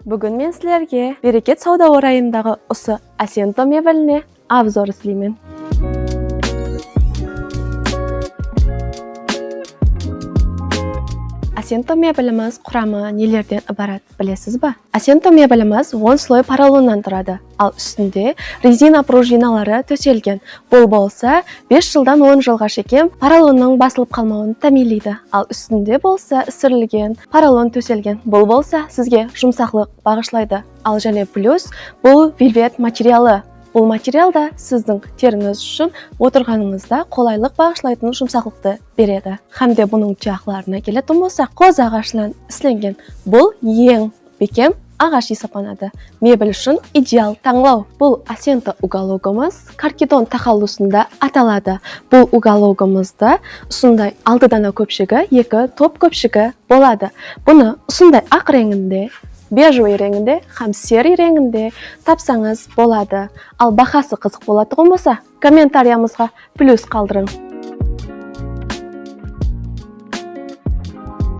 Бүгін мен сілерге берекет сауда орайындағы осы Асенто мебеліне обзор істеймін. Асенто мебеліміз құрамы нелерден ібарат білесіз ба? Асенто мебеліміз 10 слой поролоннан тұрады, ал үстінде резина пружиналары төселген. Бұл болса 5 жылдан 10 жылға шейін поролонның басылып қалмауын тәминлейді, ал үстінде болса ісірілген поролон төселген. Бұл болса сізге жұмсақлық бағышлайды. Ал және плюс бұл вельвет материалы. Бұл материалда сіздің теріңіз үшін отырғаныңызда қолайлық бағышлайтын жұмсақлықты береді. Хамде бұның жақларына келетін болсақ, қоз ағашынан істелген. Бұл ең бекем ағаш есептелінеді. Мебель үшін идеал таңлау. Бұл Асенто угологымыз каркидон тақалусында аталады. Бұл угологымызда ұсындай 6 дана көпшігі, 2 топ көпшігі болады. Бұны ұсындай ақ реңінде, бежевый реңінде, һәм сері реңінде тапсаңыз болады. Ал бағасы қызық болатұғын болса, комментариямызға плюс қалдырың.